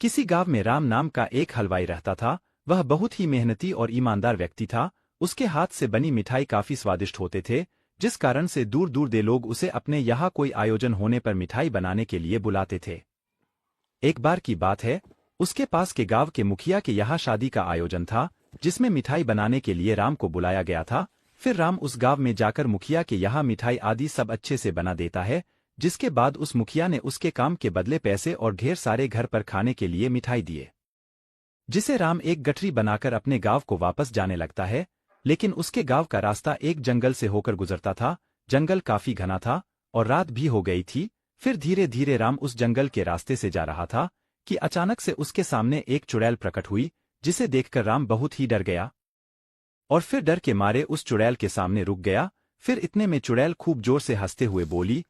किसी गांव में राम नाम का एक हलवाई रहता था। वह बहुत ही मेहनती और ईमानदार व्यक्ति था। उसके हाथ से बनी मिठाई काफी स्वादिष्ट होते थे, जिस कारण से दूर दूर दे लोग उसे अपने यहाँ कोई आयोजन होने पर मिठाई बनाने के लिए बुलाते थे। एक बार की बात है, उसके पास के गांव के मुखिया के यहाँ शादी का आयोजन था, जिसमें मिठाई बनाने के लिए राम को बुलाया गया था। फिर राम उस गांव में जाकर मुखिया के यहाँ मिठाई आदि सब अच्छे से बना देता है, जिसके बाद उस मुखिया ने उसके काम के बदले पैसे और ढेर सारे घर पर खाने के लिए मिठाई दिए, जिसे राम एक गठरी बनाकर अपने गांव को वापस जाने लगता है। लेकिन उसके गांव का रास्ता एक जंगल से होकर गुजरता था। जंगल काफी घना था और रात भी हो गई थी। फिर धीरे धीरे राम उस जंगल के रास्ते से जा रहा था कि अचानक से उसके सामने एक चुड़ैल प्रकट हुई, जिसे देखकर राम बहुत ही डर गया और फिर डर के मारे उस चुड़ैल के सामने रुक गया। फिर इतने में चुड़ैल खूब जोर से हंसते हुए बोली,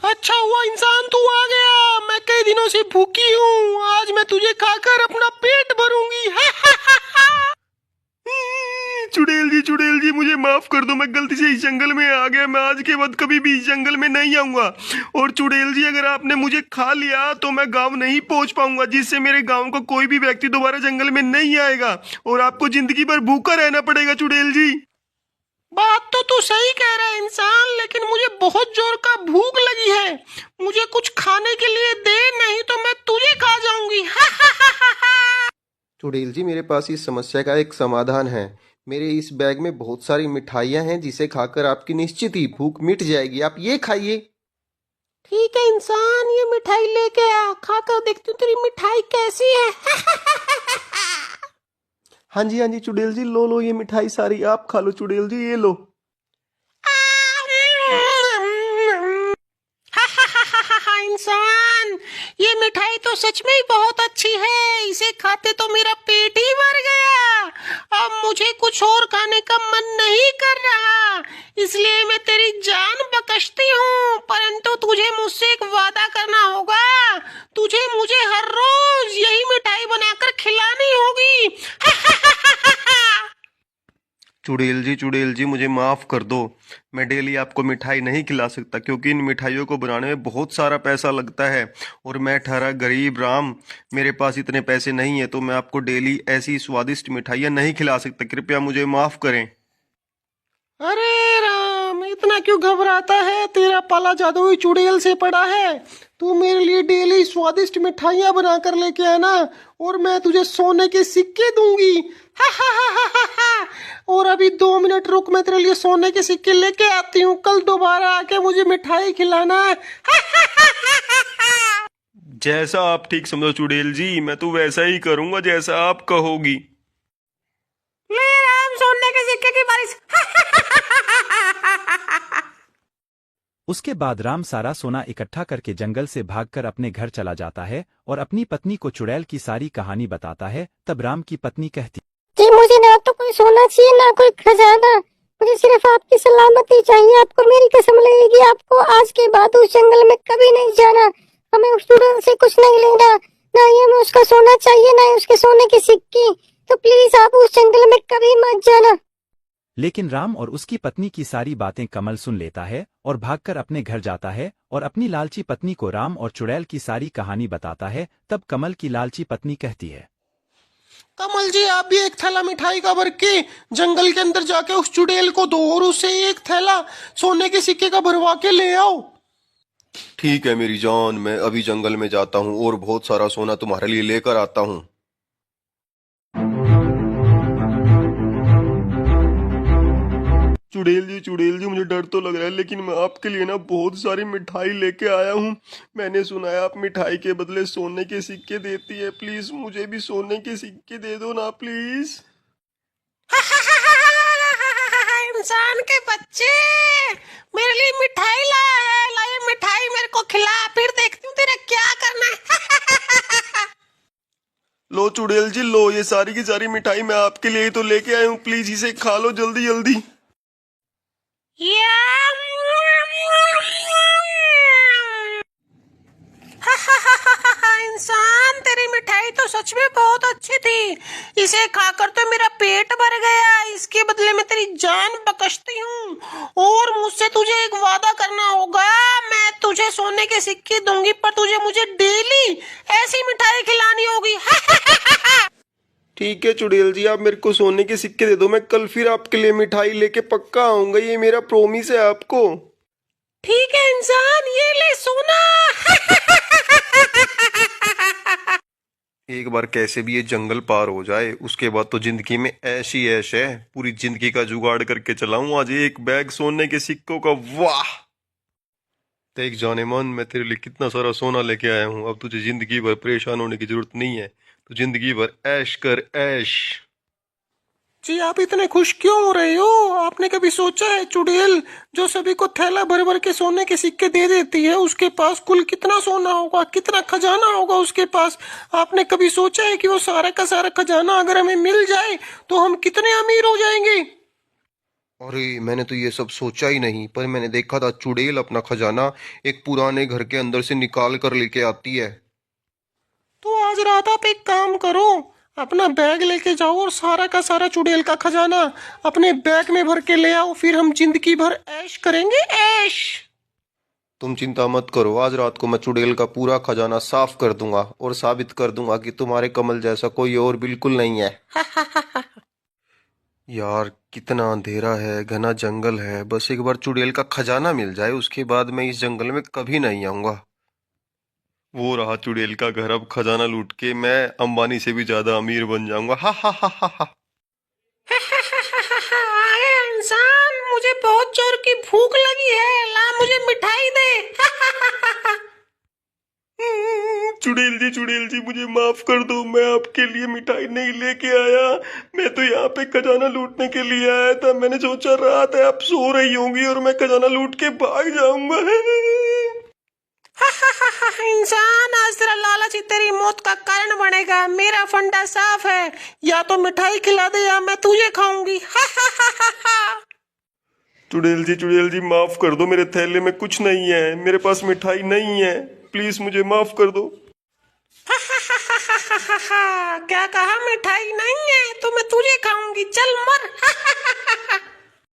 अच्छा हुआ इंसान तू आ गया, मैं कई दिनों से भूखी हूँ, आज मैं तुझे खाकर अपना पेट भरूंगी। चुड़ैल जी मुझे माफ कर दो, मैं गलती से इस जंगल में आ गया, मैं आज के बाद कभी भी इस जंगल में नहीं आऊंगा। और चुड़ैल जी अगर आपने मुझे खा लिया तो मैं गांव नहीं पहुंच पाऊंगा, जिससे मेरे गांव का कोई भी व्यक्ति दोबारा जंगल में नहीं आएगा और आपको जिंदगी भर भूखा रहना पड़ेगा चुड़ैल जी। बात तो तू सही कह रहा है इंसान, लेकिन मुझे बहुत जोर का भूख लगी है, मुझे कुछ खाने के लिए दे, नहीं तो मैं तुझे खा जाऊंगी। चुड़ैल जी मेरे पास इस समस्या का एक समाधान है। मेरे इस बैग में बहुत सारी मिठाइयाँ हैं, जिसे खाकर आपकी निश्चित ही भूख मिट जाएगी, आप ये खाइए। ठीक है इंसान, ये मिठाई लेके आ, खाकर देखती हूँ तेरी मिठाई कैसी है। हाँ जी चुड़ैल जी, लो ये मिठाई सारी आप खा लो चुड़ैल जी, ये लो। इंसान, ये मिठाई तो सच में ही बहुत अच्छी है, इसे खाते तो मेरा पेट ही भर गया। अब मुझे कुछ और खाने का मन नहीं कर रहा, इसलिए मैं तेरी जान बख्शती हूँ, परंतु तुझे मुझसे एक वादा करना होगा, तुझे मुझे हर रोज यही मिठाई बनाकर खिलानी होगी। चुड़ैल जी मुझे माफ कर दो, मैं डेली आपको मिठाई नहीं खिला सकता, क्योंकि इन मिठाइयों को बनाने में बहुत सारा पैसा लगता है और मैं ठहरा गरीब राम, मेरे पास इतने पैसे नहीं है, तो मैं आपको डेली ऐसी स्वादिष्ट मिठाइयाँ नहीं खिला सकता, कृपया मुझे माफ करें। अरे राम, इतना क्यों घबराता है, तेरा पाला जादुई चुड़ैल से पड़ा है। तू मेरे लिए डेली स्वादिष्ट मिठाइयाँ बना कर लेके आना और मैं तुझे सोने के सिक्के दूंगी। और अभी 2 मिनट रुक, मैं तेरे लिए सोने के सिक्के लेके आती हूँ, कल दोबारा आके मुझे मिठाई खिलाना। जैसा आप ठीक समझो चुड़ैल जी, मैं तो वैसा ही करूँगा जैसा आप कहोगी। ले राम, सोने के सिक्के की बारिश। उसके बाद राम सारा सोना इकट्ठा करके जंगल से भागकर अपने घर चला जाता है और अपनी पत्नी को चुड़ैल की सारी कहानी बताता है। तब राम की पत्नी कहती, जी मुझे ना तो कोई सोना चाहिए ना कोई खजाना, मुझे सिर्फ आपकी सलामती चाहिए। आपको मेरी कसम लगेगी, आपको आज के बाद उस जंगल में कभी नहीं जाना, हमें उस चुड़ैल से कुछ नहीं लेना, ना ही हमें उसका सोना चाहिए ना ही उसके सोने की सिक्की, तो प्लीज आप उस जंगल में कभी मत जाना। लेकिन राम और उसकी पत्नी की सारी बातें कमल सुन लेता है और भागकर अपने घर जाता है और अपनी लालची पत्नी को राम और चुड़ैल की सारी कहानी बताता है। तब कमल की लालची पत्नी कहती है, कमल जी आप भी एक थैला मिठाई का भर के जंगल के अंदर जाके उस चुड़ैल को दो और उससे एक थैला सोने के सिक्के का भरवा के ले आओ। ठीक है मेरी जान, मैं अभी जंगल में जाता हूँ और बहुत सारा सोना तुम्हारे लिए लेकर आता हूँ। चुड़ैल जी मुझे डर तो लग रहा है, लेकिन मैं आपके लिए ना बहुत सारी मिठाई लेके आया हूँ। मैंने सुना है आप मिठाई के बदले सोने के सिक्के देती है, प्लीज मुझे भी सोने के सिक्के दे दो ना प्लीज। इंसान के बच्चे, मेरे लिए मिठाई लाया है, ला ये मिठाई मेरे को खिला, फिर देखती हूँ तेरा क्या करना है। लो चुड़ैल जी लो, ये सारी की सारी मिठाई मैं आपके लिए ही तो लेके आया हूँ, प्लीज इसे खा लो जल्दी जल्दी। इंसान, तेरी मिठाई तो सच में बहुत अच्छी थी, इसे खाकर तो मेरा पेट भर गया, इसके बदले में तेरी जान बख्शती हूँ और मुझसे तुझे एक वादा करना होगा, मैं तुझे सोने के सिक्के दूंगी, पर तुझे मुझे डेली ऐसी मिठाई ठीक है चुड़ैल जी, आप मेरे को सोने के सिक्के दे दो, मैं कल फिर आपके लिए मिठाई लेके पक्का आऊंगा, ये मेरा प्रॉमिस है आपको। ठीक है इंसान, ये ले सोना। एक बार कैसे भी ये जंगल पार हो जाए, उसके बाद तो जिंदगी में ऐश ही ऐश है। पूरी जिंदगी का जुगाड़ करके चलाऊं आज एक बैग सोने के सिक्कों का। वाह देख जाने मन, मैं तेरे लिए कितना सारा सोना लेके आया हूँ। अब तुझे जिंदगी भर परेशान होने की जरूरत नहीं है, तू जिंदगी भर ऐश कर ऐश। जी आप इतने खुश क्यों हो रहे हो? आपने कभी सोचा है चुड़ैल जो सभी को थैला भर भर के सोने के सिक्के दे देती है, उसके पास कुल कितना सोना होगा, कितना खजाना होगा उसके पास? आपने कभी सोचा है कि वो सारा का सारा खजाना अगर हमें मिल जाए तो हम कितने अमीर हो जाएंगे? अरे मैंने तो ये सब सोचा ही नहीं, पर मैंने देखा था चुड़ैल अपना खजाना एक पुराने घर के अंदर से निकाल कर लेके आती है। तो आज रात आप एक काम करो, अपना बैग लेके जाओ और सारा का सारा चुड़ैल का खजाना अपने बैग में भर के ले आओ, फिर हम जिंदगी भर ऐश करेंगे ऐश। तुम चिंता मत करो, आज रात को मैं चुड़ैल का पूरा खजाना साफ कर दूंगा और साबित कर दूंगा कि तुम्हारे कमल जैसा कोई और बिल्कुल नहीं है। यार कितना अंधेरा है, घना जंगल है, बस एक बार चुड़ैल का खजाना मिल जाए, उसके बाद मैं इस जंगल में कभी नहीं आऊंगा। वो रहा चुड़ैल का घर, अब खजाना लूट के मैं अंबानी से भी ज्यादा अमीर बन जाऊंगा। हा हा हा हा हा। आए इंसान, मुझे बहुत जोर की भूख लगी है, ला मुझे मिठाई दे। चुड़ैल जी मुझे माफ कर दो, मैं आपके लिए मिठाई नहीं लेके आया। मैं तो यहाँ पे खजाना लूटने के लिए आया था। मैंने सोचा रात है, आप सो रही होंगी और मैं खजाना लूट के भाग जाऊंगा। इंसान, आज तेरा लालच ही तेरी मौत का कारण बनेगा। मेरा फंडा साफ है, या तो मिठाई खिला दे या मैं तुझे खाऊंगी। चुड़ैल जी माफ कर दो, मेरे थैले में कुछ नहीं है, मेरे पास मिठाई नहीं है, प्लीज मुझे माफ कर दो। क्या कहा? मिठाई नहीं है तो मैं तुझे खाऊंगी, चल मर।